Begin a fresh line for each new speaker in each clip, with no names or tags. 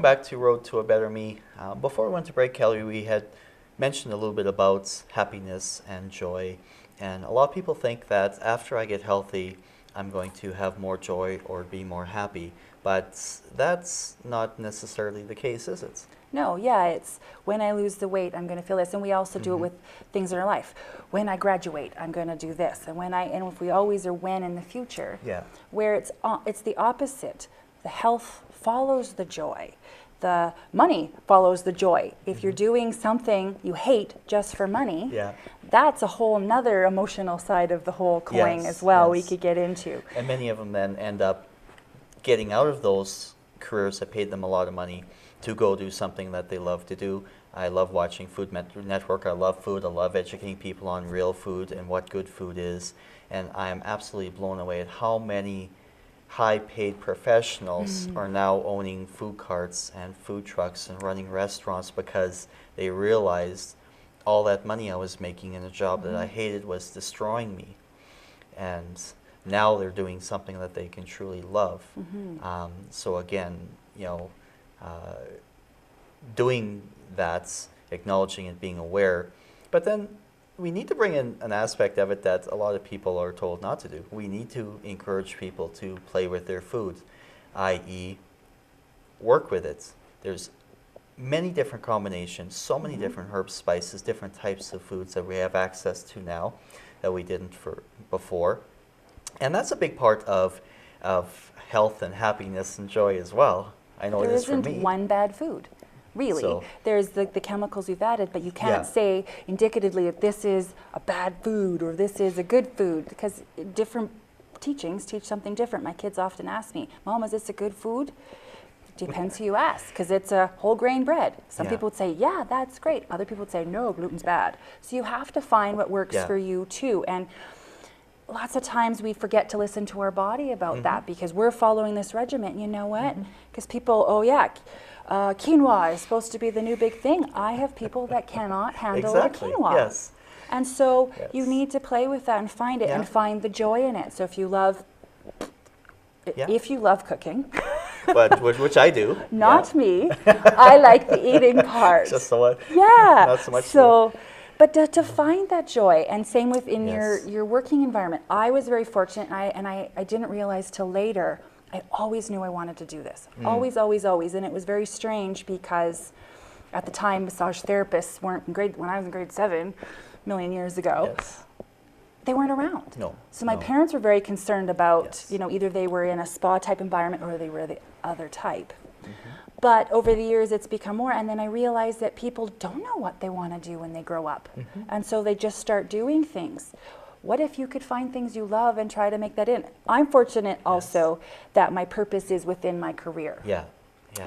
back to Road to a Better Me. Before we went to break, Kelly, we had mentioned a little bit about happiness and joy. And a lot of people think that after I get healthy, I'm going to have more joy or be more happy. But that's not necessarily the case, is it?
No, yeah, it's when I lose the weight, I'm going to feel this. And we also do it with things in our life. When I graduate, I'm going to do this. And if we always are when in the future, where it's the opposite. The health follows the joy. The money follows the joy. If you're doing something you hate just for money, that's a whole nother emotional side of the whole coin as well we could get into.
And many of them then end up getting out of those careers that paid them a lot of money to go do something that they love to do. I love watching Food Network. I love food. I love educating people on real food and what good food is. And I am absolutely blown away at how many high-paid professionals are now owning food carts and food trucks and running restaurants because they realized all that money I was making in a job that I hated was destroying me. And now they're doing something that they can truly love. So again, you know, doing that, acknowledging it, being aware, but then we need to bring in an aspect of it that a lot of people are told not to do. We need to encourage people to play with their food, i.e. work with it. There's many different combinations, so many different herbs, spices, different types of foods that we have access to now that we didn't before. And that's a big part of health and happiness and joy as well. I know it is for me.
There isn't one bad food, really.
So,
there's the chemicals we've added, but you can't say indicatively that this is a bad food or this is a good food, because different teachings teach something different. My kids often ask me, Mom, is this a good food? Depends who you ask, because it's a whole grain bread. Some people would say, yeah, that's great. Other people would say, no, gluten's bad. So you have to find what works for you too. And lots of times we forget to listen to our body about that because we're following this regimen. You know what? Because people, quinoa is supposed to be the new big thing. I have people that cannot handle a quinoa. And so you need to play with that and find it and find the joy in it. So if you love cooking,
but which I do.
Not me. I like the eating part.
Just so what?
Yeah.
Not so much.
So, but to find that joy, and same within your working environment. I was very fortunate, and I didn't realize till later, I always knew I wanted to do this. Always, always, always. And it was very strange because at the time, massage therapists weren't when I was in grade 7, a million years ago. They weren't around. So my parents were very concerned about, either they were in a spa type environment or they were the other type. But over the years, it's become more. And then I realized that people don't know what they want to do when they grow up. And so they just start doing things. What if you could find things you love and try to make that in? I'm fortunate also that my purpose is within my career.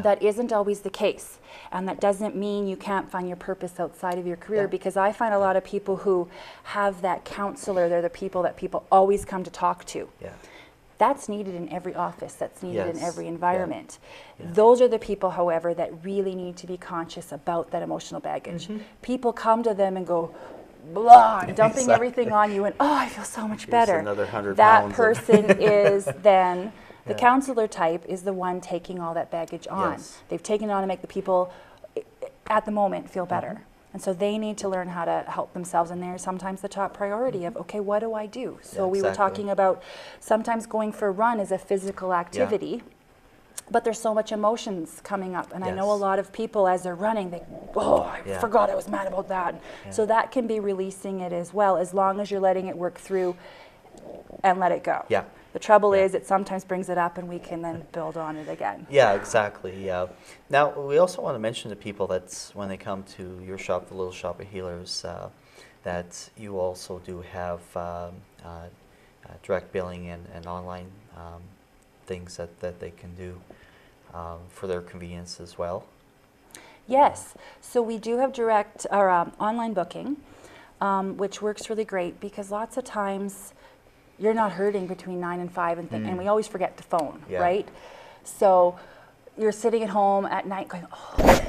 That isn't always the case. And that doesn't mean you can't find your purpose outside of your career, because I find a lot of people who have that counselor, they're the people that people always come to talk to. That's needed in every office, that's needed in every environment. Those are the people, however, that really need to be conscious about that emotional baggage. People come to them and go, blah, dumping everything on you, and I feel so much better.
Another 100
that
pounds
person is then, the counselor type is the one taking all that baggage on. They've taken it on to make the people at the moment feel better. And so they need to learn how to help themselves, and they're sometimes the top priority of, okay, what do I do? So we were talking about sometimes going for a run is a physical activity, but there's so much emotions coming up. And I know a lot of people as they're running, they, I forgot I was mad about that. So that can be releasing it as well, as long as you're letting it work through and let it go. The trouble is it sometimes brings it up and we can then build on it again.
Exactly. Now, we also want to mention to people that when they come to your shop, the Little Shop of Healers, that you also do have direct billing and online things that they can do for their convenience as well.
Yes. So we do have direct or online booking, which works really great because lots of times you're not hurting between 9 and 5 and we always forget the phone, right? So you're sitting at home at night going, I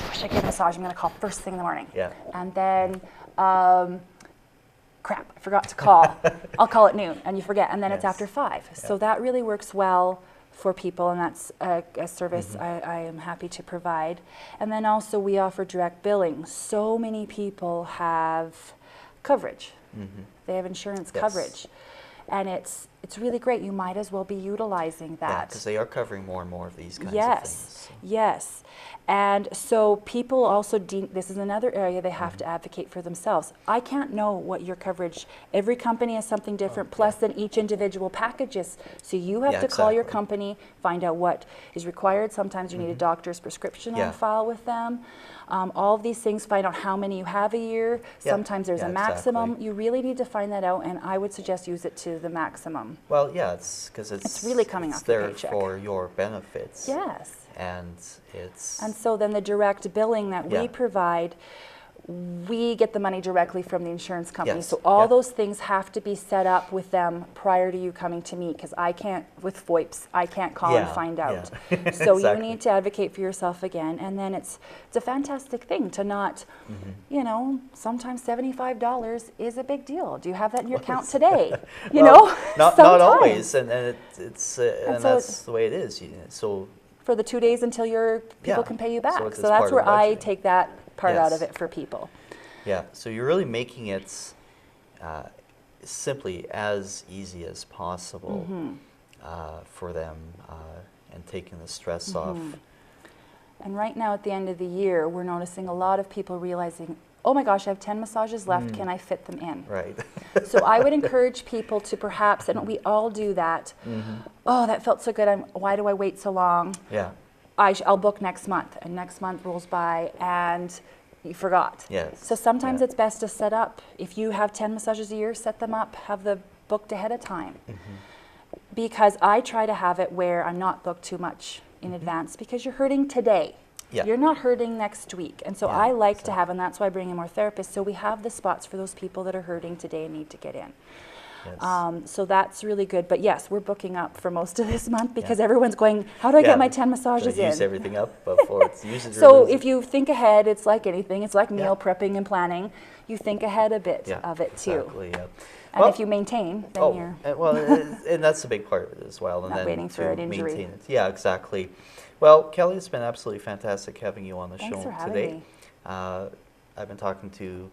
wish I could massage. I'm going to call first thing in the morning. And then, crap, I forgot to call. I'll call at noon, and you forget, and then it's after 5. So that really works well for people, and that's a service I am happy to provide. And then also we offer direct billing. So many people have coverage. They have insurance coverage. And it's really great. You might as well be utilizing that.
Yeah, because they are covering more and more of these kinds of things. So.
Yes. And so people also, this is another area they have to advocate for themselves. I can't know what your coverage, every company has something different, plus then each individual packages. So you have to call your company, find out what is required. Sometimes you need a doctor's prescription on file with them. All of these things, find out how many you have a year. Sometimes there's a maximum. You really need to find that out, and I would suggest use it to the maximum.
Well, yeah, it's because it's
really coming off your paycheck.
It's there for your benefits.
Yes.
And it's...
And so then the direct billing that we provide, we get the money directly from the insurance company. So all those things have to be set up with them prior to you coming to me, because I can't, with FOIPs, I can't call and find out. So you need to advocate for yourself again. And then it's a fantastic thing to not, you know, sometimes $75 is a big deal. Do you have that in your account today? You know,
not always, and it's and that's the way it is. So
for the 2 days until your people can pay you back. So
that's
where I take that part out of it for people.
Yeah, so you're really making it simply as easy as possible for them and taking the stress off.
And right now at the end of the year, we're noticing a lot of people realizing, oh my gosh, I have 10 massages left, can I fit them in?
Right.
So I would encourage people to perhaps, and we all do that, oh, that felt so good, why do I wait so long?
Yeah.
I'll book next month, and next month rolls by, and you forgot.
Yes.
So sometimes it's best to set up, if you have 10 massages a year, set them up, have them booked ahead of time. Because I try to have it where I'm not booked too much in advance, because you're hurting today. You're not hurting next week. And so I like to have, and that's why I bring in more therapists, so we have the spots for those people that are hurting today and need to get in. So that's really good. But yes, we're booking up for most of this month because everyone's going, how do I get my 10 massages in?
Use everything up before it's used.
So if you think ahead, it's like anything. It's like meal prepping and planning. You think ahead a bit of it too.
Exactly,
and if you maintain, then you're...
and that's a big part of it as well. And
not
then
waiting for an injury.
Maintain it. Yeah, exactly. Well, Kelly, it's been absolutely fantastic having you on the show
for having
today.
Me.
I've been talking to